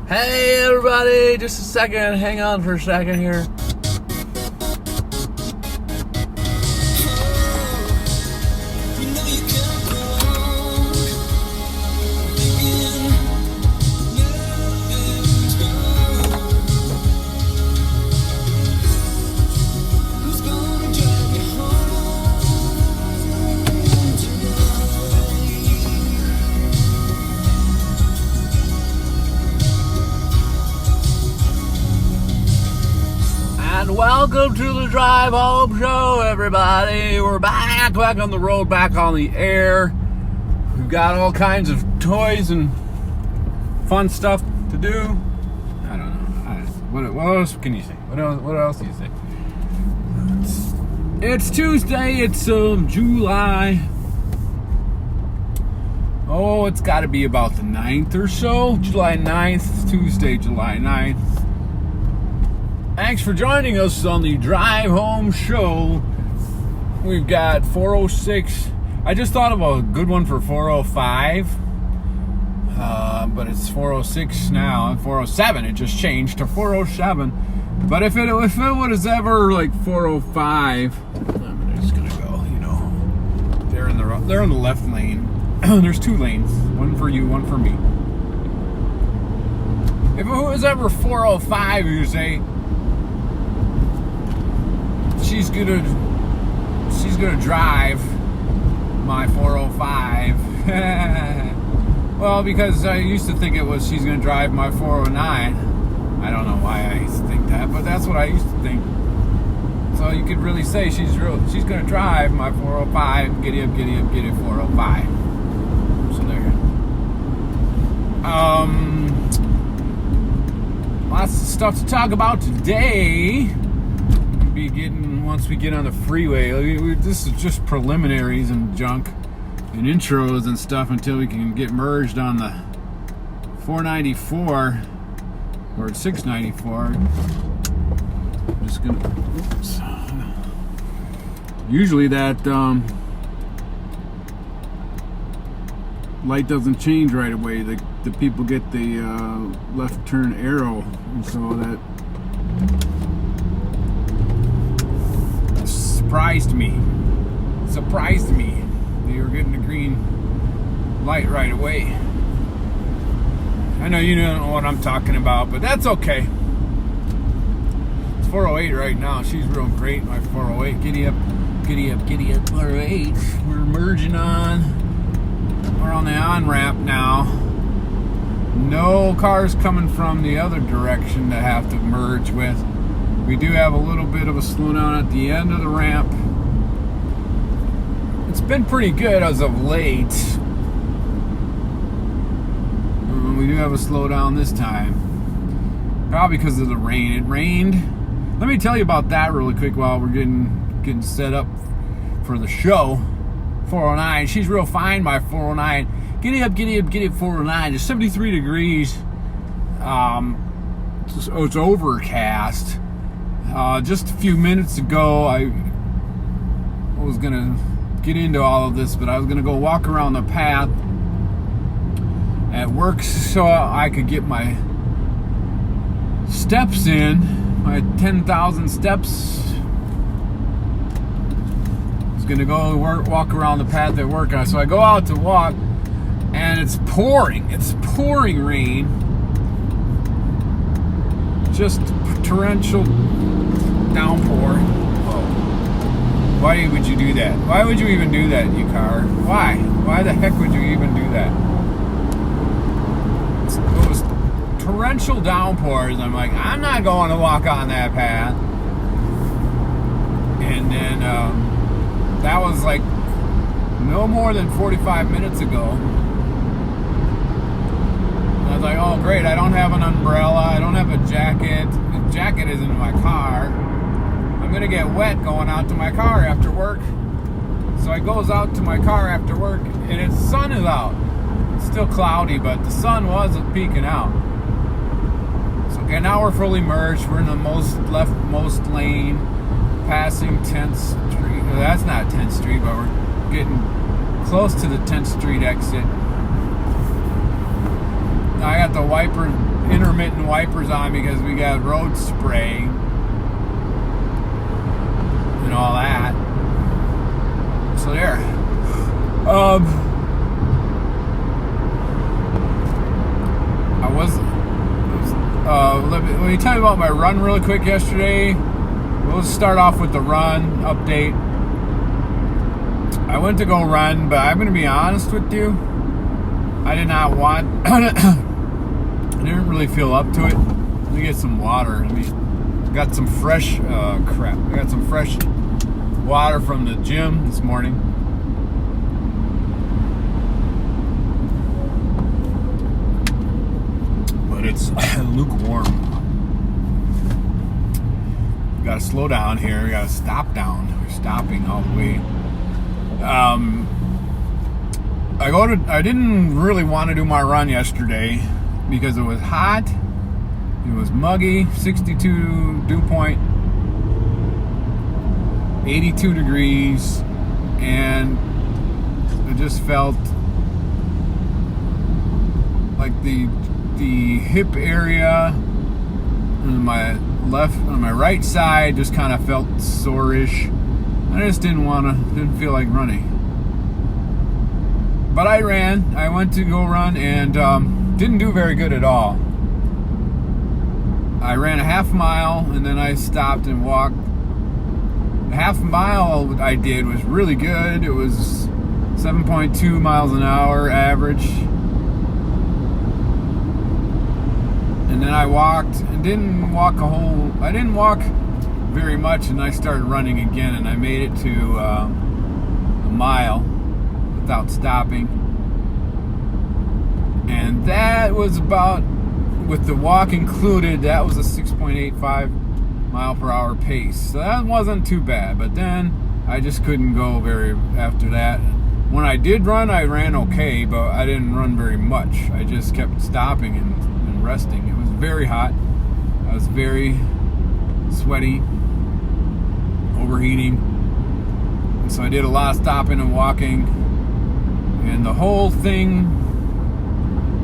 Hey everybody, just a second, hang on for a second here. Welcome to the Drive Home Show, everybody. We're back on the road, back on the air. We've got all kinds of toys and fun stuff to do. I don't know. What else can you say? What else do you say? It's Tuesday. It's July. Oh, it's got to be about the 9th or so. July 9th. It's Tuesday, July 9th. Thanks for joining us on the Drive Home Show. We've got 406. I just thought of a good one for 405. But it's 406 now. 407. It just changed to 407. But if it was ever like 405, I'm just gonna go. They're in the left lane. There's two lanes. One for you, one for me. If it was ever 405, you say, She's gonna drive my 405. Well, because I used to think it was she's gonna drive my 409. I don't know why I used to think that, but that's what I used to think. So you could really say she's gonna drive my 405. Giddy up, 405. So there. Lots of stuff to talk about today. Once we get on the freeway, this is just preliminaries and junk and intros and stuff until we can get merged on the 494 or 694. I'm just gonna. Oops. Usually that light doesn't change right away. The people get the left turn arrow, and so that surprised me. They were getting the green light right away. I know you don't know what I'm talking about, but that's okay. It's 408 right now. She's real great, my 408. Giddy up, 408. We're merging on. We're on the on-ramp now. No cars coming from the other direction to have to merge with. We do have a little bit of a slowdown at the end of the ramp. It's been pretty good as of late. We do have a slowdown this time. Probably because of the rain. It rained. Let me tell you about that really quick while we're getting set up for the show. 409. She's real fine, my 409. Giddy up, 409. It's 73 degrees. It's overcast. Just a few minutes ago, I was going to get into all of this, but I was going to go walk around the path at work so I could get my steps in, my 10,000 steps. I was going to go walk around the path at work. So I go out to walk, and it's pouring. It's pouring rain. Just torrential downpour. Whoa. Why would you do that? Why would you even do that, you car? Why? Why the heck would you even do that? It was torrential downpours. I'm like, I'm not going to walk on that path. And then that was like no more than 45 minutes ago. I was like, oh great, I don't have an umbrella, I don't have a jacket. The jacket is in my car. I'm gonna get wet going out to my car after work. So I goes out to my car after work, and the sun is out. It's still cloudy, but the sun wasn't peeking out. So okay, now we're fully merged. We're in the leftmost lane, passing 10th Street. Well, that's not 10th Street, but we're getting close to the 10th Street exit. Now I got the wiper intermittent wipers on because we got road spray and all that. So there. Let me tell you about my run really quick yesterday. We'll start off with the run update. I went to go run, but I'm going to be honest with you. I did not want... I didn't really feel up to it. Let me get some water. I got some fresh... crap. I got some fresh water from the gym this morning. But it's lukewarm. We gotta slow down here. We gotta stop down. We're stopping all the way. I didn't really want to do my run yesterday because it was hot. It was muggy, 62 dew point, 82 degrees, and it just felt like the hip area on my right side just kind of felt sore-ish. I just didn't feel like running. But I ran. I went to go run and didn't do very good at all. I ran a half mile and then I stopped and walked. The half mile I did was really good. It was 7.2 miles an hour average. And then I walked and didn't walk very much, and I started running again, and I made it to a mile without stopping. And that was about, with the walk included, that was a 6.85 mile per hour pace. So that wasn't too bad, but then I just couldn't go very after that. When I did run, I ran okay, but I didn't run very much. I just kept stopping and resting. It was very hot. I was very sweaty, overheating. And so I did a lot of stopping and walking. And the whole thing,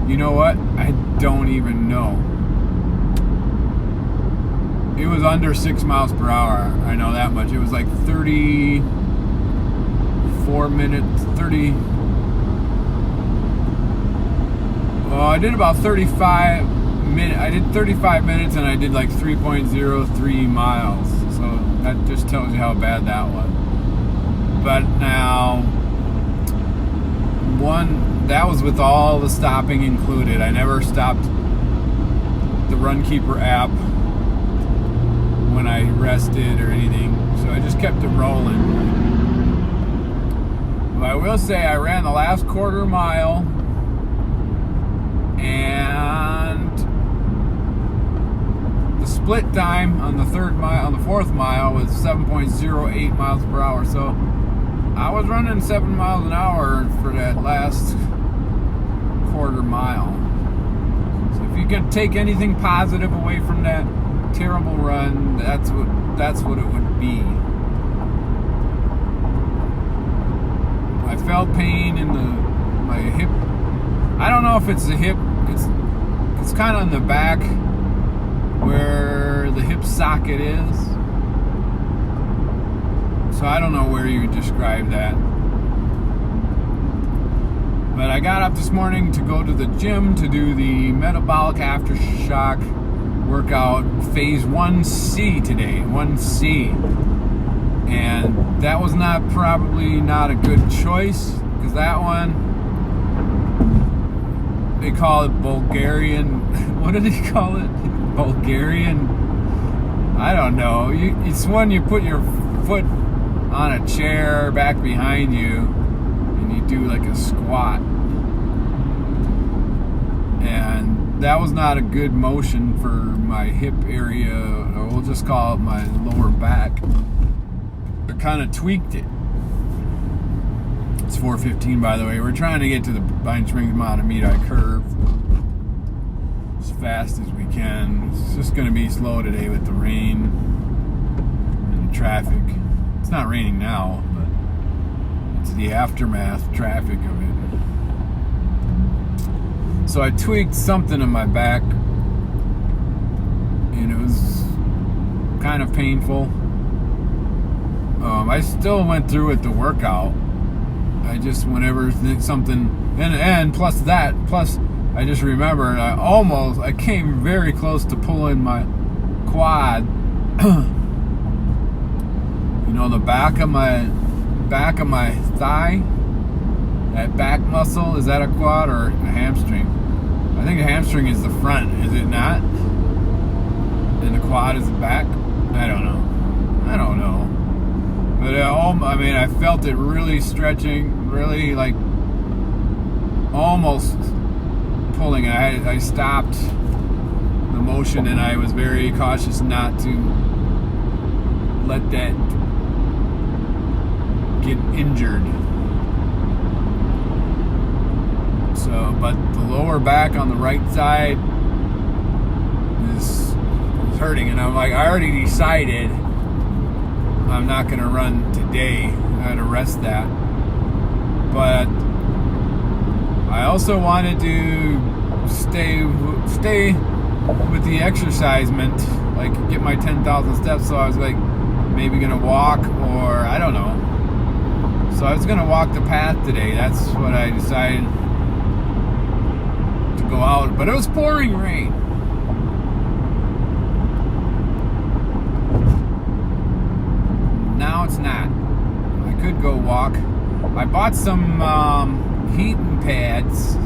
you know what? I don't even know. It was under 6 miles per hour. I know that much. It was like 34 minutes, 30. Well, I did about 35 minutes. I did 35 minutes and I did like 3.03 miles. So that just tells you how bad that was. But now, that was with all the stopping included. I never stopped the Runkeeper app when I rested or anything. So I just kept it rolling. But I will say I ran the last quarter mile, and the split time on the fourth mile was 7.08 miles per hour. So I was running 7 miles an hour for that last quarter mile. So if you can take anything positive away from that terrible run, that's what it would be. I felt pain in my hip. I don't know if it's the hip. It's kind of in the back where the hip socket is. So I don't know where you would describe that. But I got up this morning to go to the gym to do the metabolic aftershock workout phase 1C today. 1C. And that was probably not a good choice, because that one, they call it Bulgarian. What do they call it? Bulgarian? I don't know. It's when you put your foot on a chair back behind you and you do like a squat. And that was not a good motion for my hip area, or we'll just call it my lower back. I kind of tweaked it. It's 4:15, by the way. We're trying to get to the Pine Springs Matamidi curve as fast as we can. It's just going to be slow today with the rain and the traffic. It's not raining now, but it's the aftermath traffic of it. So I tweaked something in my back and it was kind of painful. I still went through with the workout. I just, whenever something, and plus I just remembered I came very close to pulling my quad. You know, the back of my thigh, that back muscle, is that a quad or a hamstring? I think a hamstring is the front, is it not? And the quad is the back? I don't know. But I mean, I felt it really stretching, really like almost pulling. I stopped the motion, and I was very cautious not to let that get injured. So, but the lower back on the right side is hurting, and I'm like, I already decided I'm not going to run today. I had to rest that. But I also wanted to stay with the exercisement, like get my 10,000 steps. So I was like, maybe going to walk, or I don't know. So I was going to walk the path today. That's what I decided to go out. But it was pouring rain. Now it's not. I could go walk. I bought some heating pads.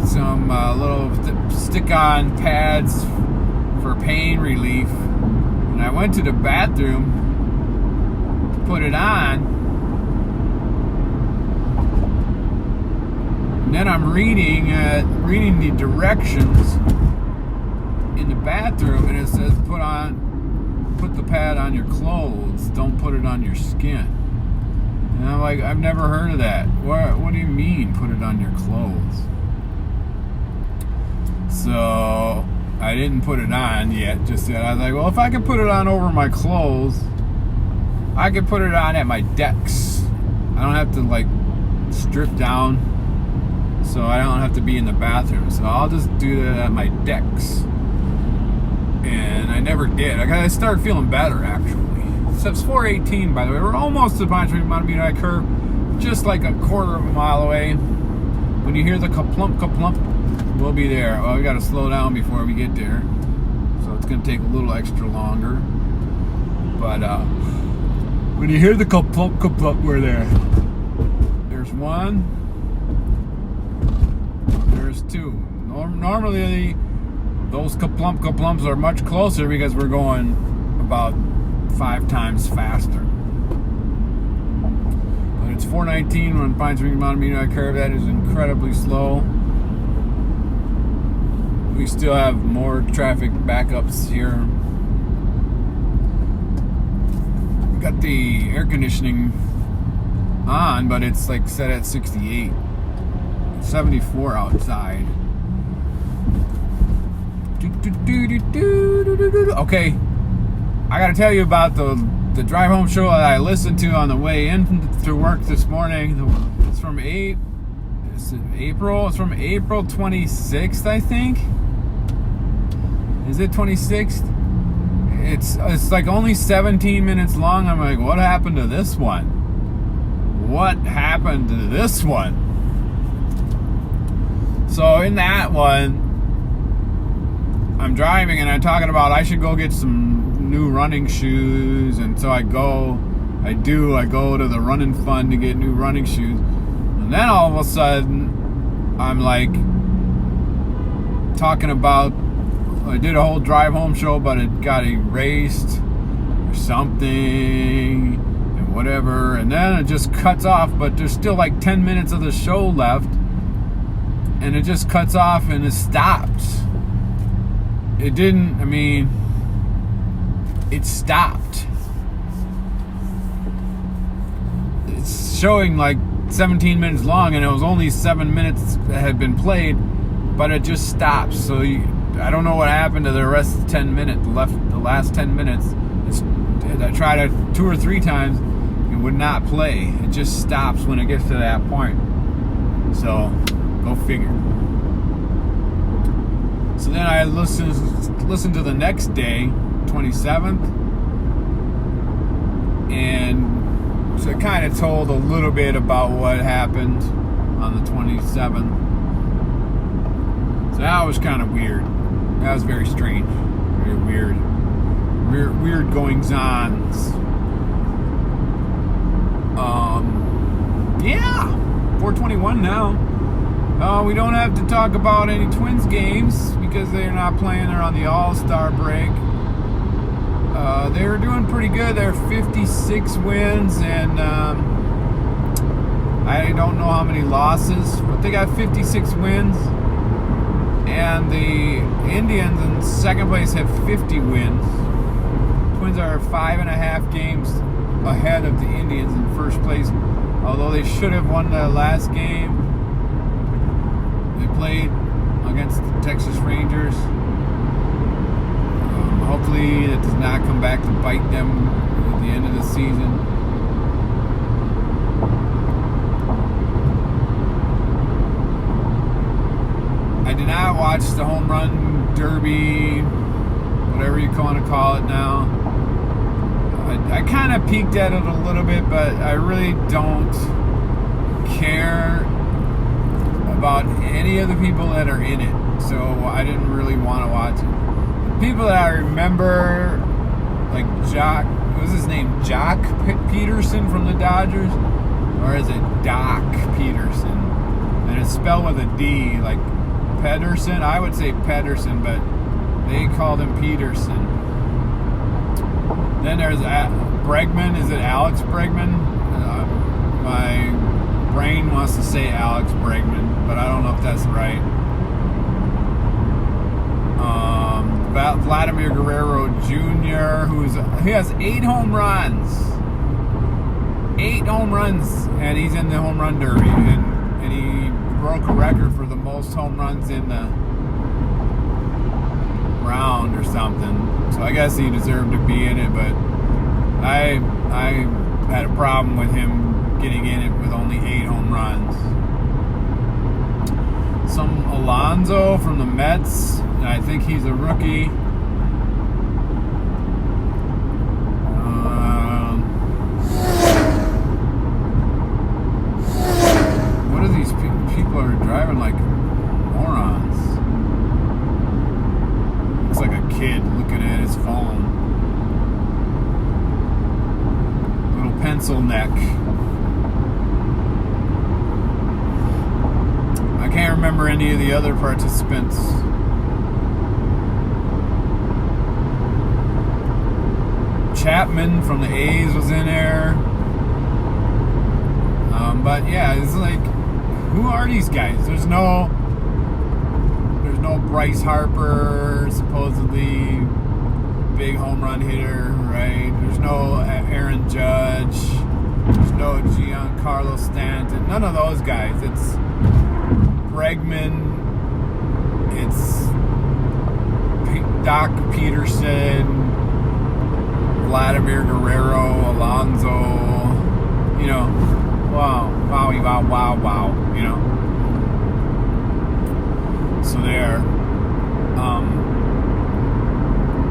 Some little stick-on pads for pain relief. And I went to the bathroom to put it on. And then I'm reading the directions in the bathroom, and it says put the pad on your clothes, don't put it on your skin. And I'm like, I've never heard of that. What do you mean, put it on your clothes? So I didn't put it on yet, just yet. I was like, well, if I could put it on over my clothes, I could put it on at my decks. I don't have to like strip down, so I don't have to be in the bathroom. So I'll just do that at my decks. And I never did. I started feeling better, actually. Steps 418, by the way. We're almost to the Pine Street Mountain curve, just like a quarter of a mile away. When you hear the ka-plump, we'll be there. Well, we got to slow down before we get there. So it's going to take a little extra longer. But when you hear the ka-plump, we're there. There's one. There's two. Normally, those ka-plumps are much closer because we're going about 5 times faster. But it's 419 on Pine Street Mountain curve. That is incredibly slow. We still have more traffic backups here. We got the air conditioning on, but it's like set at 68. 74 outside. Okay, I gotta tell you about the drive home show that I listened to on the way in to work this morning. It's from April. It's from April 26th, I think. Is it 26th? It's like only 17 minutes long. I'm like, what happened to this one? What happened to this one? So in that one, I'm driving and I'm talking about I should go get some new running shoes, and so I go to the running fund to get new running shoes, and then all of a sudden I'm like talking about I did a whole drive home show, but it got erased or something and whatever, and then it just cuts off, but there's still like 10 minutes of the show left, and it just cuts off and it stops. It didn't, I mean, it stopped. It's showing like 17 minutes long, and it was only 7 minutes that had been played, but it just stopped. So I don't know what happened to the rest of the 10 minutes, the last 10 minutes. I tried it 2 or 3 times, it would not play. It just stops when it gets to that point. So Go figure. So then I listened to the next day, 27th, and so it kind of told a little bit about what happened on the 27th. So that was kind of weird. That was very strange. Very weird goings-ons. Yeah, 4:21 now. We don't have to talk about any Twins games because they're not playing. They're on the All-Star break. They were doing pretty good. They're 56 wins, and I don't know how many losses, but they got 56 wins. And the Indians in second place have 50 wins. Twins are 5.5 games ahead of the Indians in first place, although they should have won the last game. They played against the Texas Rangers. Hopefully it does not come back to bite them at the end of the season. I did not watch the home run derby, whatever you want to call it now. I kind of peeked at it a little bit, but I really don't care about any of the people that are in it, so I didn't really want to watch it. The people that I remember, like Jock, what was his name? Jock Peterson from the Dodgers? Or is it Doc Peterson? And it's spelled with a D, like Pedersen. I would say Pedersen, but they called him Peterson. Then there's Bregman. Is it Alex Bregman? My brain wants to say Alex Bregman, but I don't know if that's right. Vladimir Guerrero Jr., he has 8 home runs. 8 home runs, and he's in the home run derby, and he broke a record for the most home runs in the round or something. So I guess he deserved to be in it, but I had a problem with him getting in it with only 8 home runs. Some Alonso from the Mets, I think he's a rookie. What are these people are driving like morons? Looks like a kid looking at his phone. Little pencil neck. I can't remember any of the other participants. Chapman from the A's was in there. But yeah, it's like, who are these guys? There's no Bryce Harper, supposedly big home run hitter, right? There's no Aaron Judge. There's no Giancarlo Stanton. None of those guys. It's Bregman. It's Doc Peterson, Vladimir Guerrero, Alonso. You know, wow, you know. So there.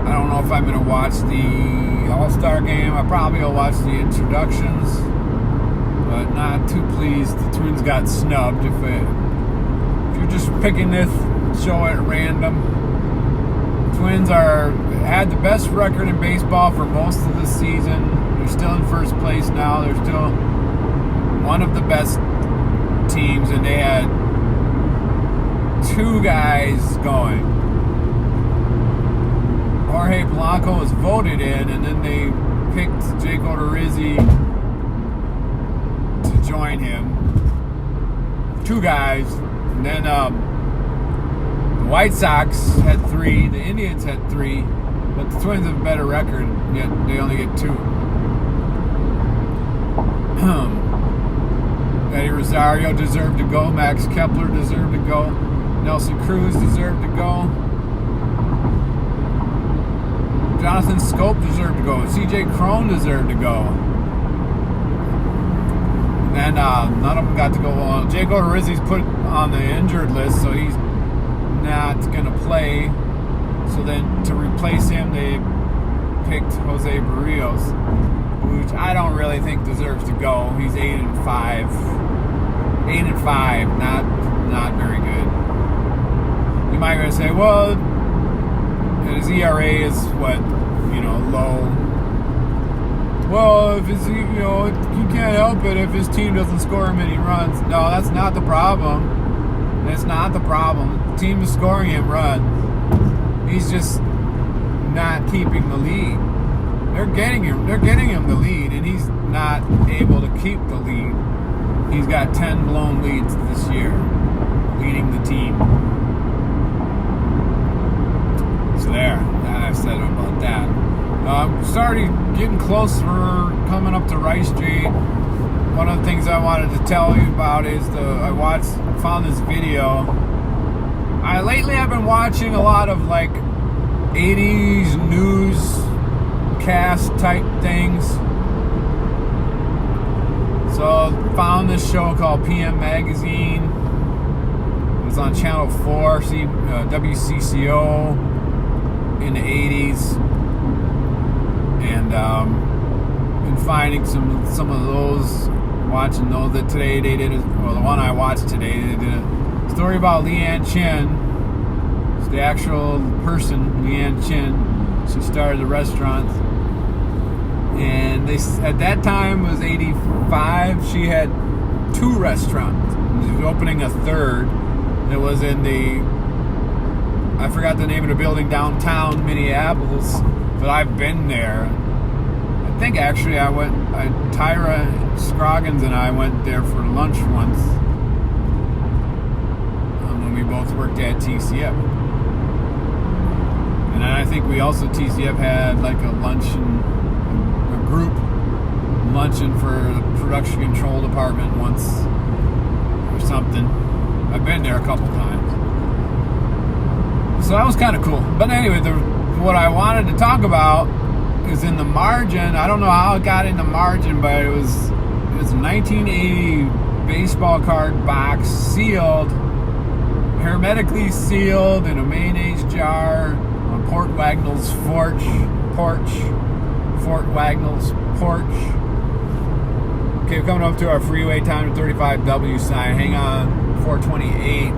I don't know if I'm going to watch the All-Star game. I probably will watch the introductions, but not too pleased. The Twins got snubbed. If you're just picking this show at random, Twins had the best record in baseball for most of the season. They're still in first place now. They're still one of the best teams, and they had 2 guys going. Jorge Polanco was voted in, and then they picked Jake Odorizzi to join him. 2 guys. And then the White Sox had 3, the Indians had 3, but the Twins have a better record, yet they only get 2. Eddie Rosario deserved to go. Max Kepler deserved to go. Nelson Cruz deserved to go. Jonathan Scope deserved to go. C.J. Cron deserved to go. And none of them got to go on. Jake Odorizzi's put on the injured list, so he's not going to play. So then to replace him, they picked Jose Barrios, which I don't really think deserves to go. He's 8-5. 8-5, not very good. You might going to say, well, his ERA is what, low. Well, if his, you can't help it if his team doesn't score many runs. No, that's not the problem. That's not the problem. The team is scoring him runs. He's just not keeping the lead. They're getting him the lead, and he's not able to keep the lead. He's got 10 blown leads this year, leading the team. So there, I've said about that. Started getting closer, coming up to Rice Street. One of the things I wanted to tell you about is I found this video. Lately I've been watching a lot of like 80s newscast type things. So found this show called PM Magazine. It was on Channel 4, WCCO in the 80s. And been finding some of those, watching those that today they did, or the one I watched today, they did a story about Leeann Chinn. It's the actual person, Leeann Chinn. She started the restaurant, and at that time it was 85. She had 2 restaurants. She was opening a third. It was in I forgot the name of the building, downtown Minneapolis, but I've been there. I think actually Tyra Scroggins and I went there for lunch once when we both worked at TCF. And I think TCF had like a group luncheon for the production control department once or something. I've been there a couple times. So that was kind of cool. But anyway, what I wanted to talk about is in the margin. I don't know how it got in the margin, but it was a 1980 baseball card box, sealed, hermetically sealed in a mayonnaise jar on Fort Wagnall's porch. Okay, we're coming up to our freeway time to 35W sign. Hang on, 428.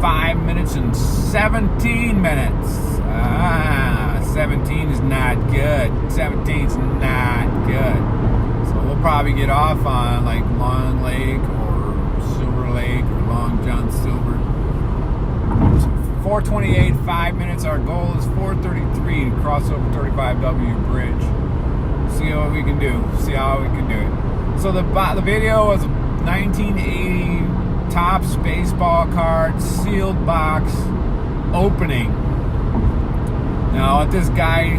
5 minutes and 17 minutes. 17 is not good. 17 is not good. So we'll probably get off on like Long Lake or Silver Lake or Long John Silver. So 428, 5 minutes. Our goal is 433 to cross over 35W bridge. See what we can do. See how we can do it. So the video was 1980 Topps baseball card sealed box opening. Now what this guy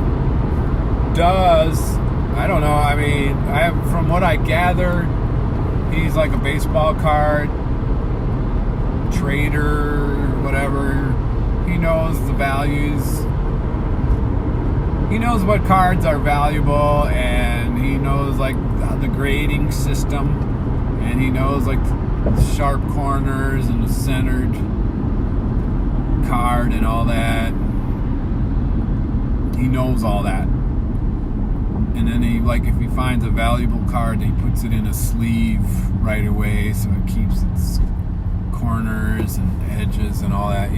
does, I don't know. I mean, from what I gathered, he's like a baseball card trader, whatever. He knows the values. He knows what cards are valuable, and he knows like the grading system, and he knows like the sharp corners and the centered card and all that. He knows all that. And then if he finds a valuable card, he puts it in a sleeve right away so it keeps its corners and edges and all that,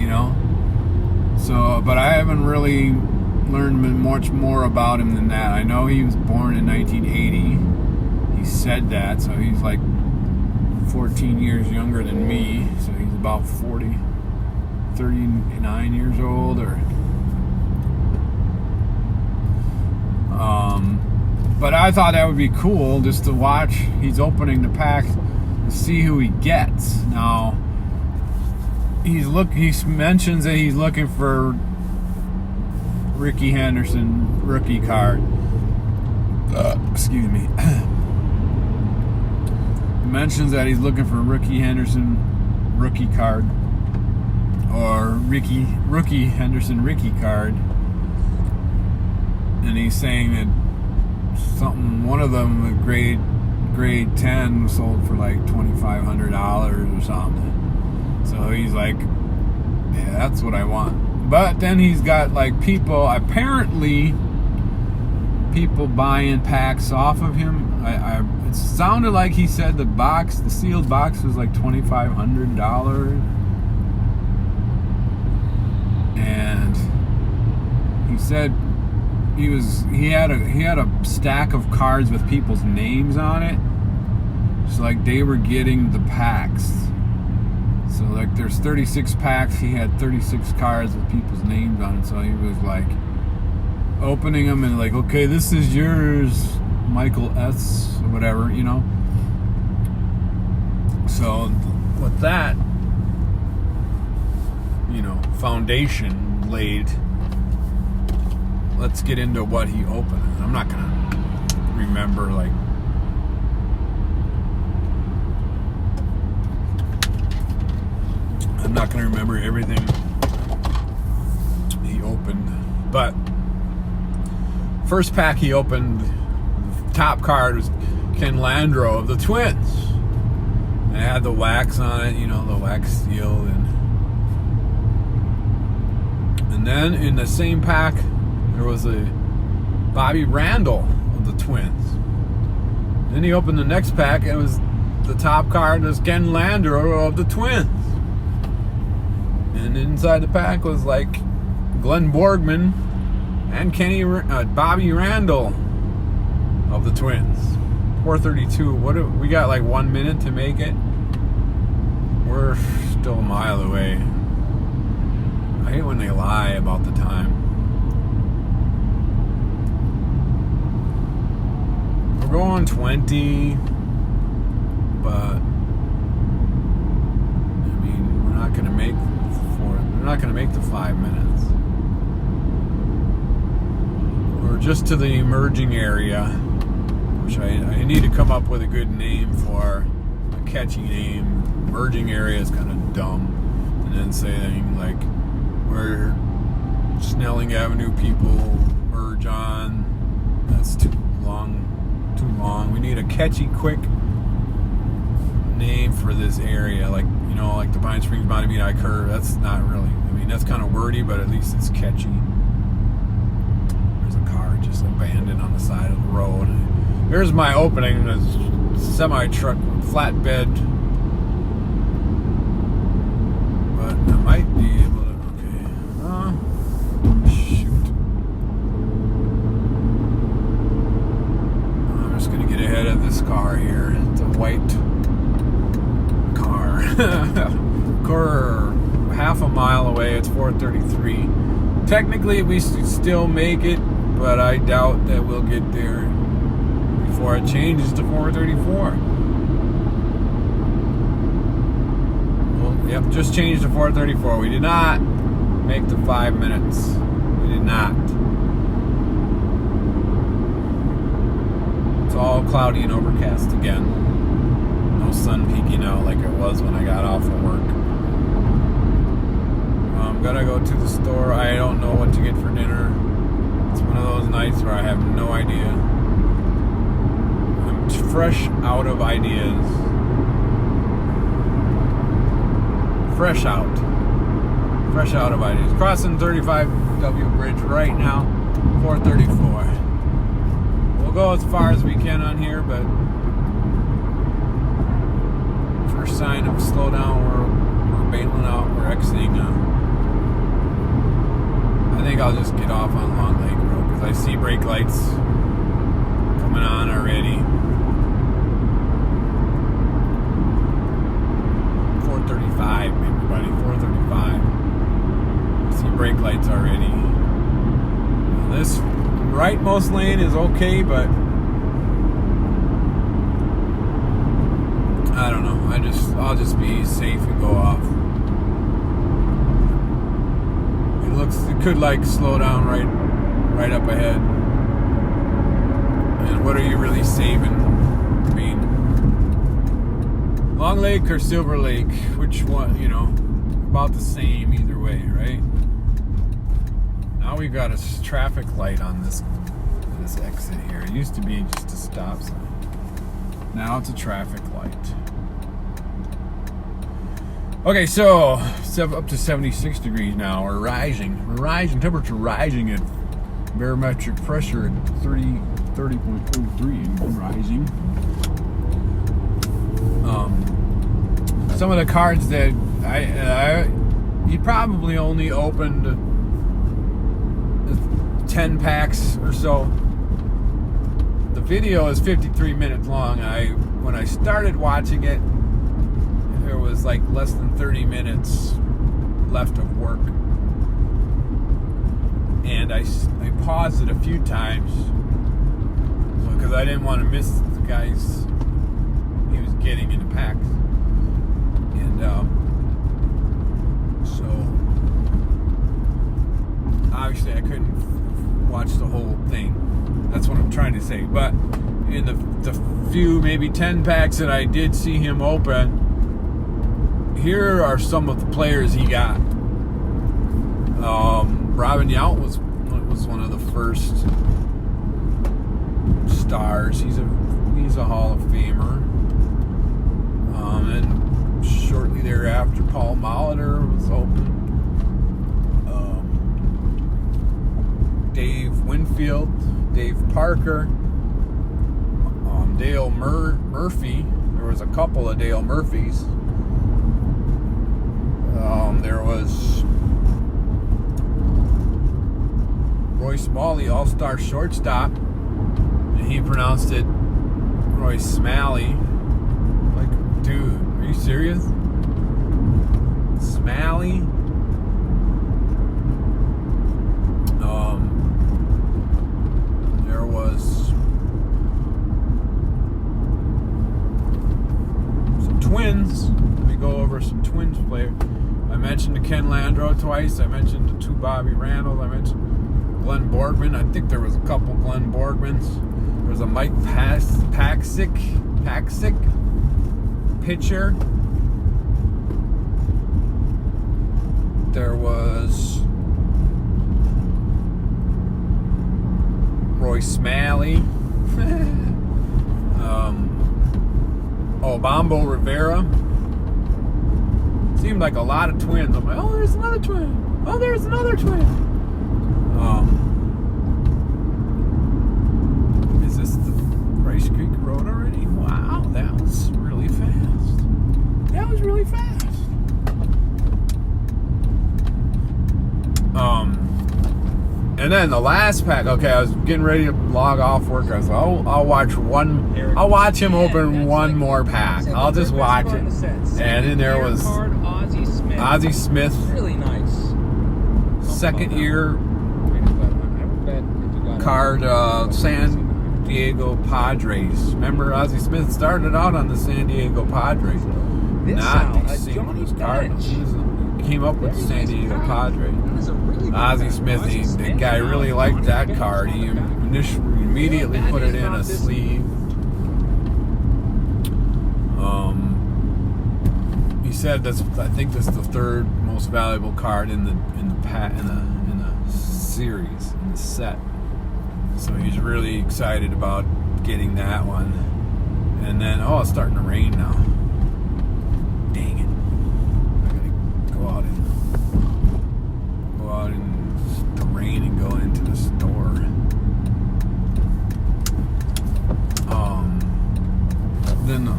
So, but I haven't really learned much more about him than that. I know he was born in 1980. He said that, so he's like 14 years younger than me, so he's about 39 years old, but I thought that would be cool just to watch. He's opening the pack to see who he gets. Now he mentions that he's looking for Rickey Henderson rookie card. Excuse me. Mentions that he's looking for Rickey Henderson rookie card, or Rookie Henderson rookie card, and he's saying that one of them, a grade grade 10 sold for like $2,500 or something. So he's like, yeah, that's what I want. But then he's got like people buying packs off of him. It sounded like he said the sealed box was like $2,500. And he said he had a stack of cards with people's names on it. It's like they were getting the packs. So like there's 36 packs. He had 36 cards with people's names on it. So he was like opening them and like, okay, this is yours, Michael S. or whatever, you know. So with that, you know, foundation laid, let's get into what he opened. I'm not gonna remember like everything he opened, but first pack he opened, the top card was Ken Landreau of the Twins. It had the wax on it, you know, the wax seal, and then in the same pack there was a Bobby Randall of the Twins. Then he opened the next pack and it was the top card was Ken Landreau of the Twins. And inside the pack was like Glenn Borgman and Bobby Randall of the Twins. 432. We got like 1 minute to make it. We're still a mile away. I hate when they lie about the time. We're going 20, but I mean, we're not gonna make the 5 minutes. We're just to the emerging area, which I need to come up with a good name for, a catchy name. Emerging area is kind of dumb. And then saying like, where Snelling Avenue people merge on, that's too long. We need a catchy, quick name for this area, like, you know, like the Pine Springs Bonavita curve. That's not really, I mean, that's kind of wordy, but at least it's catchy. There's a car just abandoned on the side of the road. Here's my opening, a semi-truck flatbed, but I might be able to, okay, shoot. I'm just gonna get ahead of this car here. It's a white car. Half a mile away. It's 4:33. Technically we still make it, but I doubt that we'll get there before it changes to 4:34. Well, yep, just changed to 4:34. We did not make the 5 minutes. We did not. It's all cloudy and overcast again. No sun peeking out like it was when I got off of work. I'm gonna go to the store. I don't know what to get for dinner. It's one of those nights where I have no idea. I'm fresh out of ideas. Fresh out of ideas. Crossing 35W Bridge right now, 4:34. We'll go as far as we can on here, but first sign of slowdown, we're bailing out, we're exiting. I think I'll just get off on Long Lake Road because I see brake lights coming on already. 4:35, everybody, 4:35. I see brake lights already. Now this rightmost lane is okay, but I don't know. I'll just be safe and go off. It could like slow down right up ahead. And what are you really saving? I mean, Long Lake or Silver Lake, which one, you know, about the same either way, right? Now we've got a traffic light on this exit here. It used to be just a stop sign. Now it's a traffic light. Okay, so up to 76 degrees now. We're rising. Temperature rising at barometric pressure at 30.03 and rising. Some of the cards that he probably only opened 10 packs or so. The video is 53 minutes long. When I started watching it, there was like less than 30 minutes left of work. And I paused it a few times because I didn't want to miss the guys he was getting into packs. And so obviously I couldn't watch the whole thing. That's what I'm trying to say. But in the few, maybe 10 packs that I did see him open, here are some of the players he got. Robin Yount was one of the first stars. He's a Hall of Famer. And shortly thereafter, Paul Molitor was open. Dave Winfield, Dave Parker, Dale Murphy. There was a couple of Dale Murphys. There was Roy Smalley, all-star shortstop, and he pronounced it Roy Smalley. Like, dude, are you serious? Smalley? There was some Twins. Let me go over some Twins players. I mentioned the Ken Landreau twice. I mentioned the two Bobby Randall. I mentioned Glenn Borgman. I think there was a couple Glenn Borgmans. There was a Mike Paxick pitcher. There was Roy Smalley. Bombo Rivera. Seemed like a lot of Twins. I'm like, oh, there's another twin. Oh, there's another twin. Is this the Rice Creek Road already? Wow, that was really fast. That was really fast. And then the last pack. Okay, I was getting ready to log off work. I was like, oh, I'll watch him open one more pack. I'll just watch it. And then there was Ozzie Smith. Really nice. Second year card, San Diego Padres. Remember, Ozzie Smith started out on the San Diego Padres. Not the St. Louis Cardinals. He came up with the San Diego Padres. Ozzie Smith, the guy really liked that card. He immediately put it in a sleeve. He said I think that's the third most valuable card in the series, in the set. So he's really excited about getting that one. And then, it's starting to rain now. Dang it. I gotta go out in the rain and go into the store. Then the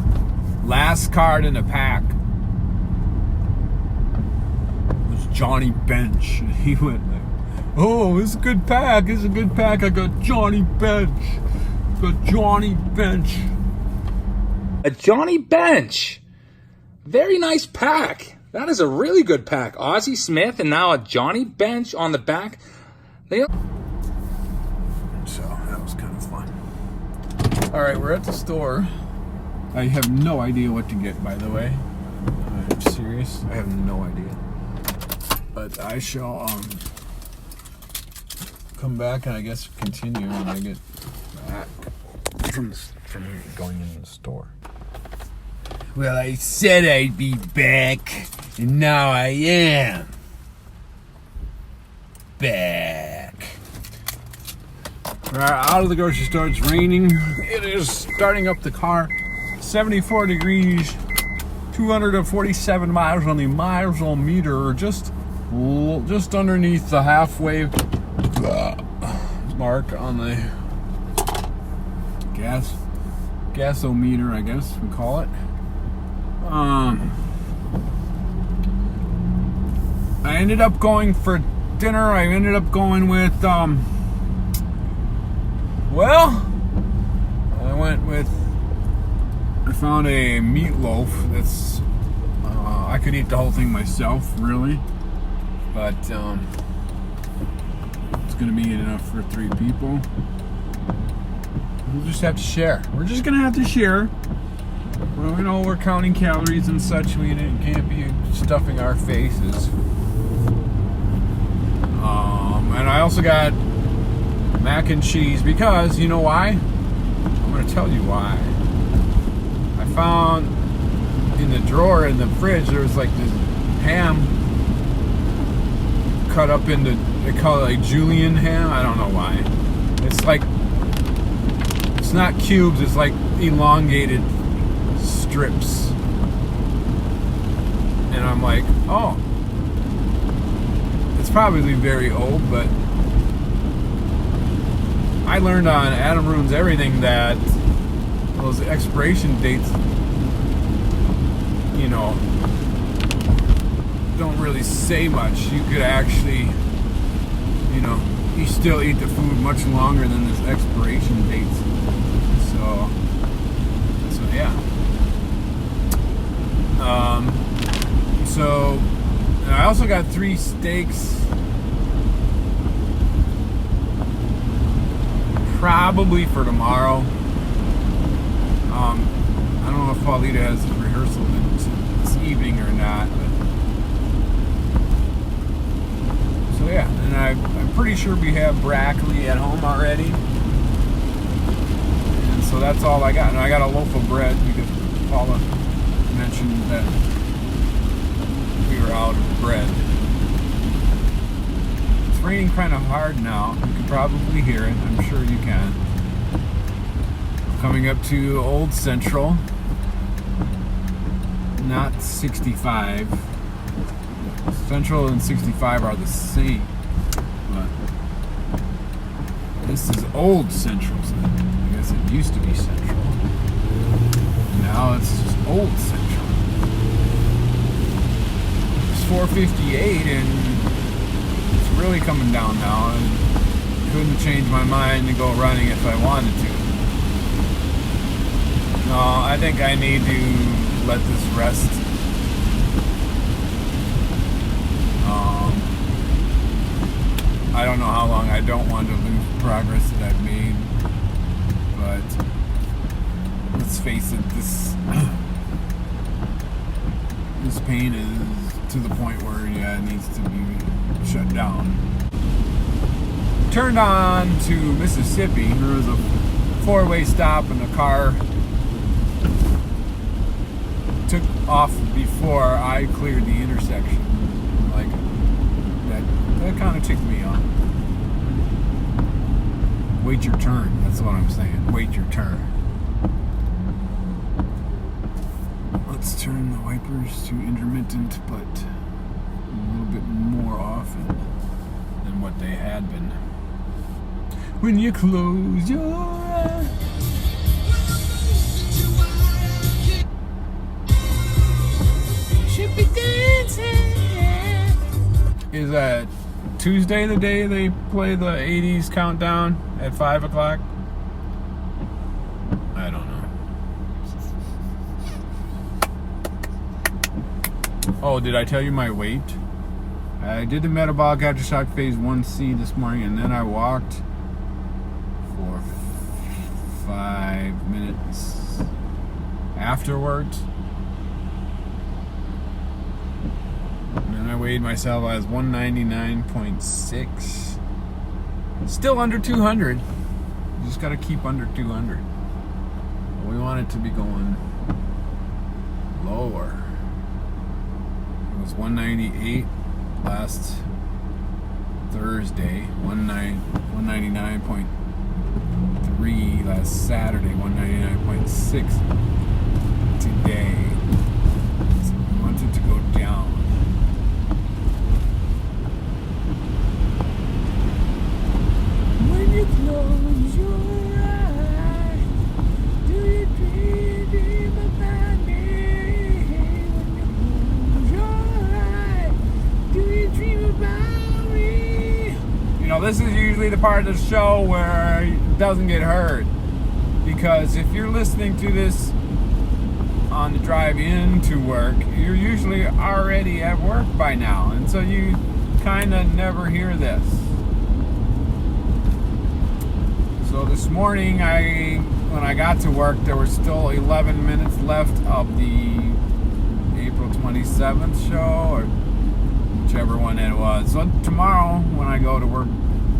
last card in the pack was Johnny Bench. He went like, oh, it's a good pack. It's a good pack. I got Johnny Bench. A Johnny Bench. Very nice pack. That is a really good pack. Ozzie Smith and now a Johnny Bench on the back. So that was kind of fun. All right, we're at the store. I have no idea what to get, by the way. I'm serious. I have no idea. But I shall come back and I guess continue when I get back from going into the store. Well, I said I'd be back, and now I am back. We're out of the grocery store. It's raining. It is starting up the car. 74 degrees, 247 miles on the miles on meter, just underneath the halfway mark on the gasometer, I guess we call it. I ended up going for dinner. I ended up going with I found a meatloaf that's I could eat the whole thing myself, really, but it's gonna be enough for 3 people. We'll just have to share. We're just gonna have to share. Well, we're counting calories and such. We can't be stuffing our faces. And I also got mac and cheese because, you know why? I'm going to tell you why. I found in the drawer in the fridge, there was like this ham cut up into, they call it like julienne ham. I don't know why. It's not cubes, it's like elongated strips. And I'm like, oh, it's probably very old, but I learned on Adam Ruins Everything that those expiration dates, don't really say much. You could actually, you still eat the food much longer than this expiration dates. So yeah. So I also got 3 steaks, probably for tomorrow. I don't know if Paulita has a rehearsal this evening or not. So yeah, and I'm pretty sure we have broccoli at home already. And so that's all I got. And I got a loaf of bread because Paula mentioned that we were out of bread. It's raining kind of hard now. You can probably hear it. I'm sure you can. Coming up to Old Central. Not 65. Central and 65 are the same. But this is Old Central. So I guess it used to be Central. Now it's just Old Central. It's 4:58 and it's really coming down now. I couldn't change my mind to go running if I wanted to. No, I think I need to let this rest. I don't know how long. I don't want to lose progress that I've made, but let's face it, this pain is to the point where it needs to be shut down. Turned on to Mississippi. There was a 4-way stop and the car took off before I cleared the intersection. Like that kind of ticked me off. Wait your turn. That's what I'm saying. Wait your turn. Let's turn the wipers to intermittent, but a little bit more often than what they had been. When you close your eyes. Should be dancing. Is that Tuesday the day they play the 80s countdown at 5 o'clock? I don't know. Oh, did I tell you my weight? I did the metabolic aftershock phase 1C this morning, and then I walked for 5 minutes afterwards. And I weighed myself as 199.6. Still under 200. You just got to keep under 200. We want it to be going lower. It was 198 last Thursday, 199.3 last Saturday, 199.6 today. So we want it to go down. When you close your eyes, do you dream about me? When you close your eyes, do you dream about me? You know, this is usually the part of the show where it doesn't get heard. Because if you're listening to this on the drive into work, you're usually already at work by now. And so you kind of never hear this. So this morning, when I got to work, there were still 11 minutes left of the April 27th show, or whichever one it was. So tomorrow, when I go to work,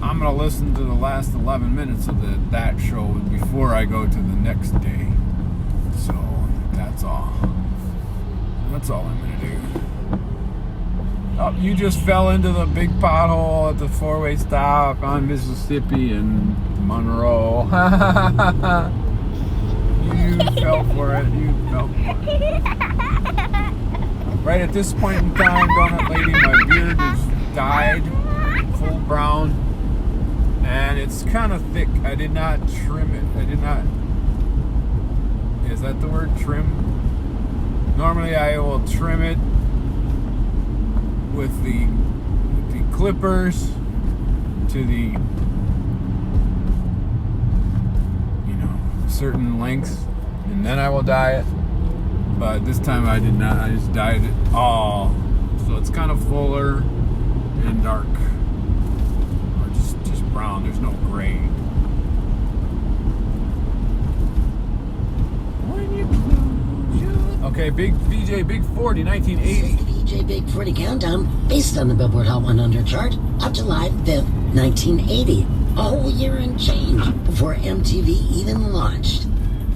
I'm going to listen to the last 11 minutes of that show before I go to the next day. So that's all. That's all I'm going to do. Oh, you just fell into the big pothole at the four-way stop on Mississippi and Monroe. You fell for it. You fell for it. Right at this point in time, Donut Lady, my beard is dyed full brown. And it's kind of thick. I did not trim it. I did not. Is that the word, trim? Normally I will trim it with the clippers to the, certain lengths, and then I will dye it. But this time I did not. I just dyed it all. So it's kind of fuller and dark. Brown, there's no gray. Okay, Big VJ Big 40, 1980. VJ Big 40 Countdown, based on the Billboard Hot 100 chart, up July 5th, 1980. A whole year and change before MTV even launched.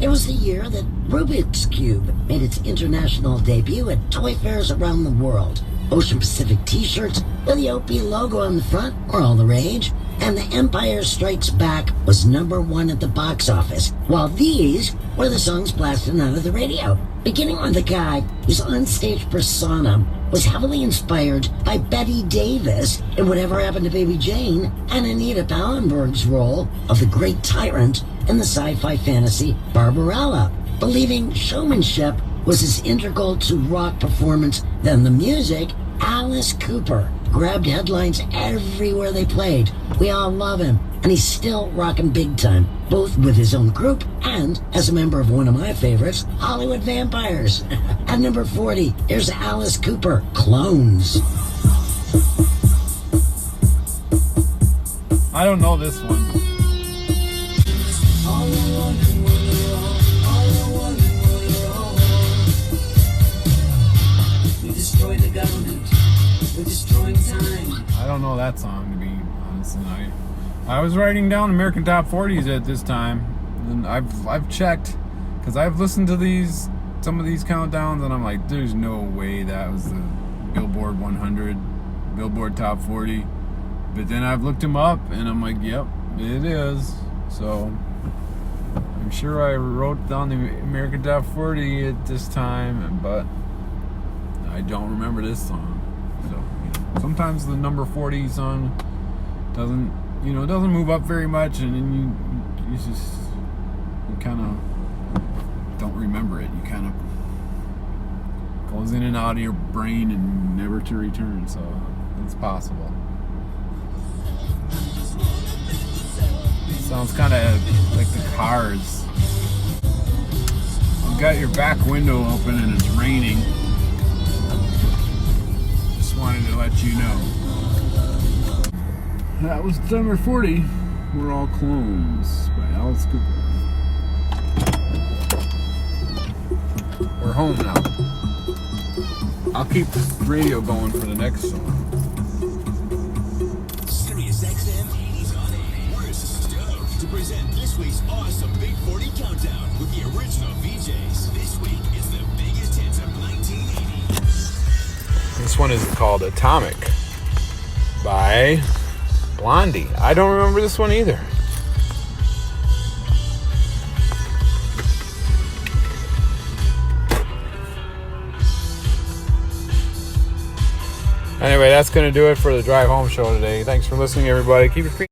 It was the year that Rubik's Cube made its international debut at toy fairs around the world. Ocean Pacific t-shirts with the OP logo on the front were all the rage, and The Empire Strikes Back was #1 at the box office, while these were the songs blasting out of the radio. Beginning with a guy whose onstage persona was heavily inspired by Betty Davis in Whatever Happened to Baby Jane, and Anita Pallenberg's role of the great tyrant in the sci-fi fantasy Barbarella. Believing showmanship was as integral to rock performance than the music, Alice Cooper grabbed headlines everywhere they played. We all love him, and he's still rocking big time, both with his own group and as a member of one of my favorites, Hollywood Vampires. At number 40, here's Alice Cooper, Clones. I don't know this one. We destroy the government. We're destroying time. I don't know that song, to be honest. And I was writing down American Top 40s at this time, and I've checked, because I've listened to some of these countdowns, and I'm like, there's no way that was the Billboard 100, Billboard Top 40. But then I've looked them up, and I'm like, yep, it is. So I'm sure I wrote down the American Top 40 at this time, but I don't remember this song. So sometimes the number 40 song doesn't move up very much, and then you kind of don't remember it. You kind of goes in and out of your brain and never to return. So it's possible. Sounds kind of like the Cars. You got your back window open and it's raining. Just wanted to let you know. That was number 40. We're All Clones by Alice Cooper. We're home now. I'll keep this radio going for the next song. To present this week's awesome Big 40 Countdown with the original VJs. This week is the biggest hits of 1980. This one is called Atomic by Blondie. I don't remember this one either. Anyway, that's going to do it for the drive home show today. Thanks for listening, everybody. Keep your feet